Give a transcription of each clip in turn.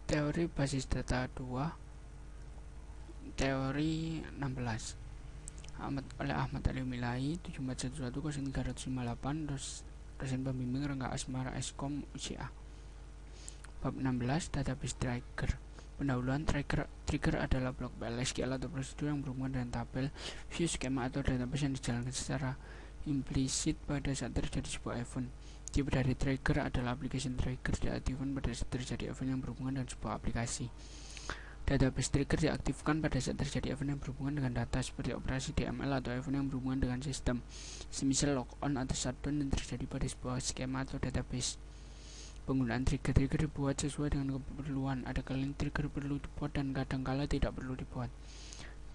Teori basis data 2, teori 16 oleh Ahmad Ali Milahi 7411-0358, dosen pembimbing Rangga Asmara Eskom UCA. Bab 16, database trigger. Pendahuluan. Trigger adalah blok PL/SQL atau prosedur yang berhubungan dengan tabel, view, skema, atau database yang dijalankan secara implisit pada saat terjadi sebuah event. Tipe dari trigger adalah application trigger diaktifkan pada saat terjadi event yang berhubungan dengan sebuah aplikasi. Database trigger diaktifkan pada saat terjadi event yang berhubungan dengan data, seperti operasi DML atau event yang berhubungan dengan sistem, semisal logon atau shutdown yang terjadi pada sebuah skema atau database. Penggunaan trigger dibuat sesuai dengan keperluan. Ada kalanya trigger perlu dibuat dan kadangkala tidak perlu dibuat.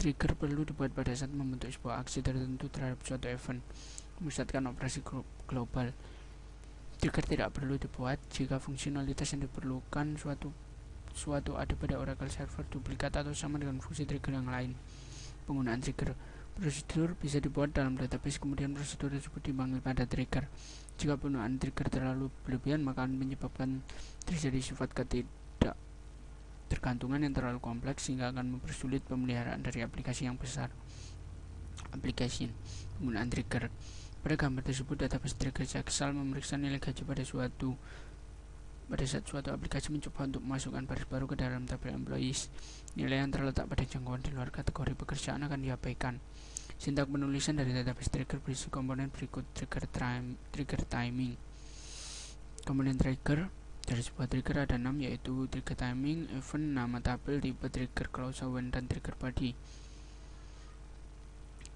Trigger perlu dibuat pada saat membentuk sebuah aksi tertentu terhadap suatu event, memusatkan operasi global. Trigger tidak perlu dibuat jika fungsionalitas yang diperlukan suatu ada pada Oracle server, duplikat, atau sama dengan fungsi trigger yang lain. Penggunaan trigger. Prosedur bisa dibuat dalam database, kemudian prosedur tersebut dipanggil pada trigger. Jika penggunaan trigger terlalu berlebihan, maka akan menyebabkan terjadi sifat ketidaktergantungan yang terlalu kompleks sehingga akan mempersulit pemeliharaan dari aplikasi yang besar. Application. Penggunaan trigger. Pada gambar tersebut, database trigger Excel memeriksa nilai gaji pada saat suatu aplikasi mencoba untuk memasukkan baris baru ke dalam tabel employees. Nilai yang terletak pada jangkauan di luar kategori pekerjaan akan diabaikan. Sintak penulisan dari database trigger berisi komponen berikut: trigger timing. Komponen trigger dari sebuah trigger ada 6, yaitu trigger timing, event, nama tabel, tipe trigger, clause when, dan trigger body.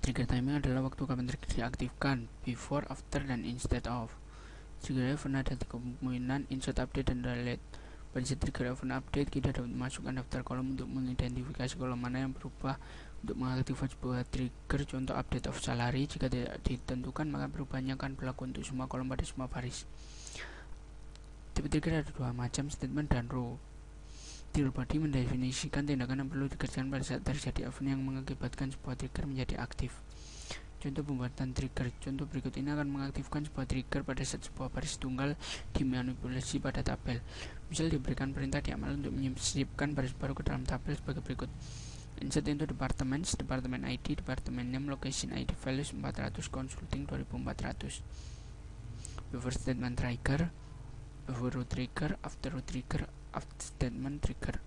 Trigger timing adalah waktu kapan trigger diaktifkan: before, after, dan instead of. Trigger event ada 3 kemungkinan: insert, update, dan delete. Pada saat trigger event update, kita dapat memasukkan daftar kolom untuk mengidentifikasi kolom mana yang berubah untuk mengaktifkan sebuah trigger. Contoh, update of salary. Jika tidak ditentukan, maka perubahannya akan berlaku untuk semua kolom pada semua baris. Tipe trigger ada 2 macam: statement dan row. Trigger body mendefinisikan tindakan yang perlu dikerjakan pada saat terjadi event yang mengakibatkan sebuah trigger menjadi aktif. Contoh pembuatan trigger. Contoh berikut ini akan mengaktifkan sebuah trigger pada saat sebuah baris tunggal dimanipulasi pada tabel. Misal diberikan perintah DML untuk menyisipkan baris baru ke dalam tabel sebagai berikut: insert into departments, department ID, department name, location ID, values 400, consulting 2400. Before statement trigger, before row trigger, after row trigger, after statement trigger.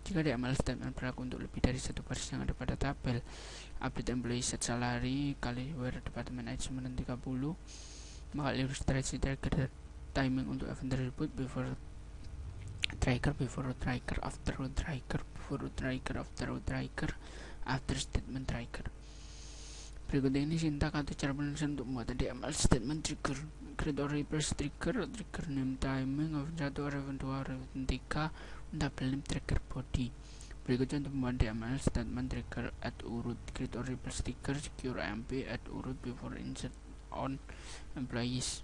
Jika DML statement berlaku untuk lebih dari satu baris yang ada pada tabel, update employee set salary kali where department ID 930, maka ilustrasi trigger timing untuk event tersebut: before trigger, before row trigger, after row trigger, before row trigger, after row trigger, after statement trigger. Berikut ini sintak atau cara penulisan untuk membuat DML statement trigger. Create or replace trigger, trigger name timing, event 1, event 2, event 3, tabel name, trigger body. Berikut contoh pembuatan DML statement trigger: add urut, create or replace trigger, secure MP, add urut, before insert on employees.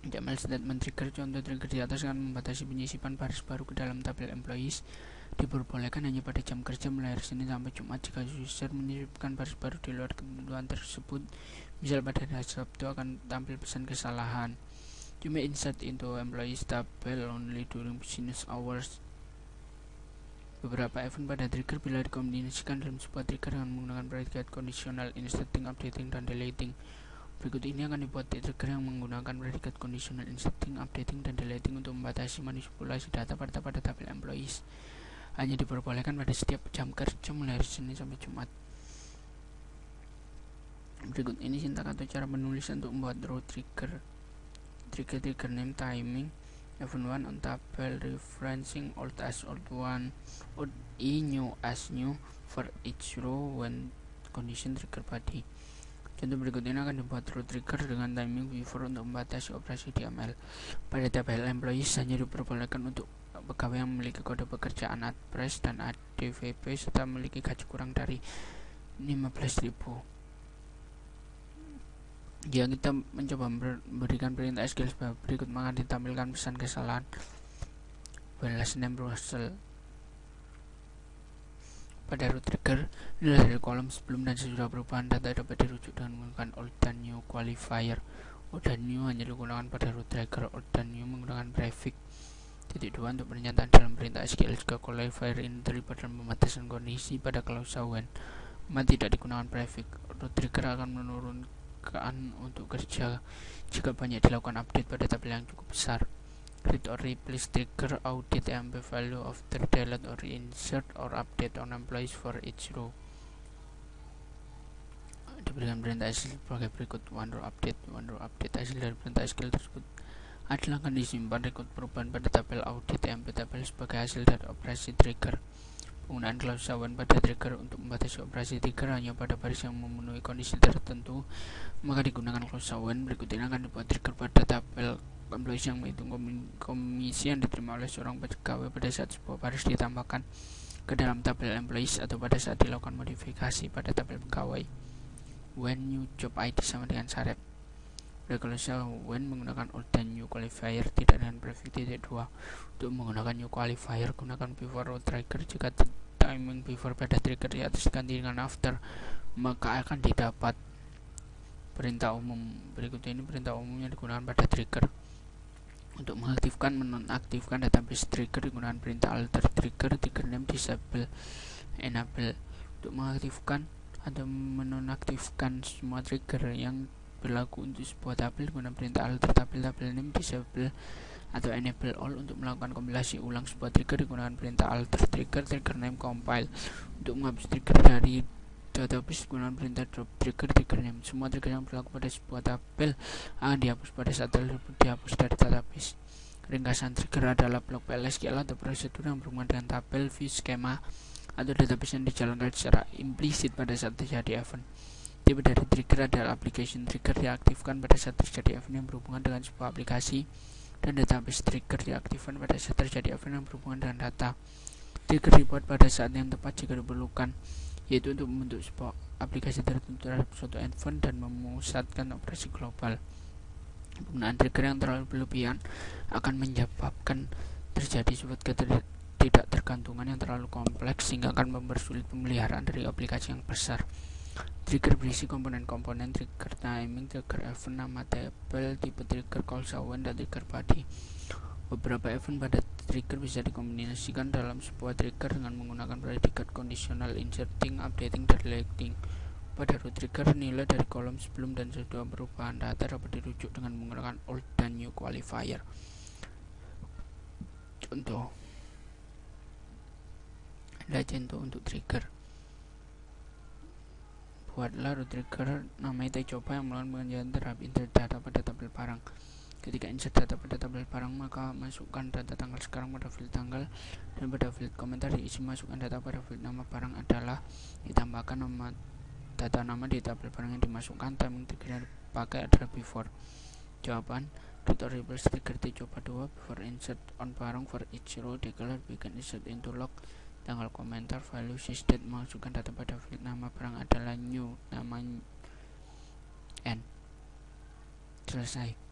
DML statement trigger. Contoh trigger di atas akan membatasi penyisipan baris baru ke dalam tabel employees. Diperbolehkan hanya pada jam kerja mulai hari Senin sampai Jumat. Jika user menyisipkan baris baru di luar ketentuan tersebut, misal pada hari Sabtu, akan tampil pesan kesalahan. You may insert into employees table only during business hours. Beberapa event pada trigger bila dikombinasikan dalam sebuah trigger dengan menggunakan predikat kondisional: inserting, updating, dan deleting. Berikut ini akan dibuat di trigger yang menggunakan predikat kondisional inserting, updating, dan deleting untuk membatasi manipulasi data pada tabel employees. Hanya diperbolehkan pada setiap jam kerja mulai hari Senin sampai Jumat. Berikut ini sintak atau cara penulisan untuk membuat row trigger. Trigger name timing, event 1 on tabel, referencing old as old one, old e new as new for each row when condition trigger body. Contoh berikut ini akan dibuat row trigger dengan timing before untuk membatasi operasi DML. Pada tabel employees hanya diperbolehkan untuk pegawai yang memiliki kode pekerjaan ADPRES dan ADVP serta memiliki gaji kurang dari 15.000. Jika kita mencoba memberikan perintah SQL sebagai berikut, maka ditampilkan pesan kesalahan balas name Russell. Pada row trigger, nilai dari kolom sebelum dan sesudah perubahan data dapat dirujuk dengan menggunakan old dan new qualifier. Old dan new hanya digunakan pada row trigger, old dan new menggunakan prefix. Titik 2, untuk pernyataan dalam perintah SQL jika qualifier ini terlibat dalam pembatasan kondisi pada klausa when tidak digunakan prefix, root trigger akan menurunkan untuk kerja jika banyak dilakukan update pada tabel yang cukup besar. Read or replace trigger audit EMP value after delete or insert or update on employees for each row. Diberikan perintah SQL sebagai berikut: one row update. Hasil dari perintah SQL tersebut adalah akan disimpan rekod perubahan pada tabel audit EMP tabel sebagai hasil dari operasi trigger. Penggunaan klausa when pada trigger untuk membatasi operasi trigger hanya pada baris yang memenuhi kondisi tertentu, maka digunakan klausa when. Berikut ini akan dibuat trigger pada tabel employees yang menghitung komisi yang diterima oleh seorang pegawai pada saat sebuah baris ditambahkan ke dalam tabel employees atau pada saat dilakukan modifikasi pada tabel pegawai. When new job ID sama dengan syarat. Pada klausa when menggunakan old dan new qualifier tidak dengan prefix. Titik 2, untuk menggunakan new qualifier gunakan before row trigger. Jika timing before pada trigger di atas diganti dengan after, maka akan didapat perintah umum. Berikut ini perintah umum yang digunakan pada trigger. Untuk mengaktifkan menonaktifkan database trigger digunakan perintah alter trigger name disable enable. Untuk mengaktifkan atau menonaktifkan semua trigger yang berlaku untuk sebuah tabel dengan perintah alter tabel name disable atau enable all. Untuk melakukan kompilasi ulang sebuah trigger digunakan perintah alter trigger name compile. Untuk menghapus trigger dari database digunakan perintah drop trigger name. Semua trigger yang berlaku pada sebuah tabel akan dihapus pada saat tersebut dihapus dari database. Ringkasan trigger adalah blok PLSQL atau prosedur yang berhubungan dengan tabel, view, skema atau database yang dijalankan secara implisit pada saat terjadi event. Tipe dari trigger adalah application trigger, diaktifkan pada saat terjadi event yang berhubungan dengan sebuah aplikasi, dan database trigger diaktifkan pada saat terjadi event yang berhubungan dengan data. Trigger dibuat pada saat yang tepat jika diperlukan, yaitu untuk membentuk sebuah aplikasi tertentu terhadap suatu event dan memusatkan operasi global. Penggunaan trigger yang terlalu berlebihan akan menyebabkan terjadi suatu tidak tergantungan yang terlalu kompleks sehingga akan mempersulit pemeliharaan dari aplikasi yang besar. Trigger berisi komponen-komponen trigger timing, trigger event, nama tabel, tipe trigger, klausa when, dan trigger body. Beberapa event pada trigger bisa dikombinasikan dalam sebuah trigger dengan menggunakan predikat conditional, inserting, updating, dan deleting. Pada root trigger, nilai dari kolom sebelum dan sesudah perubahan data dapat dirujuk dengan menggunakan old dan new qualifier. Contoh untuk trigger: buatlah root trigger namanya coba yang melakukan pengajian terhadap insert data pada tabel barang. Ketika insert data pada tabel barang, maka masukkan data tanggal sekarang pada field tanggal, dan pada field komentar diisi masukkan data pada field nama barang adalah, ditambahkan data nama di tabel barang yang dimasukkan. Timing trigger yang dipakai adalah before. Jawaban: read or replace trigger coba 2 before insert on barang for each row, declare begin insert into log, tanggal komentar, value sysdate, masukkan data pada field nama barang adalah new, nama n. Selesai.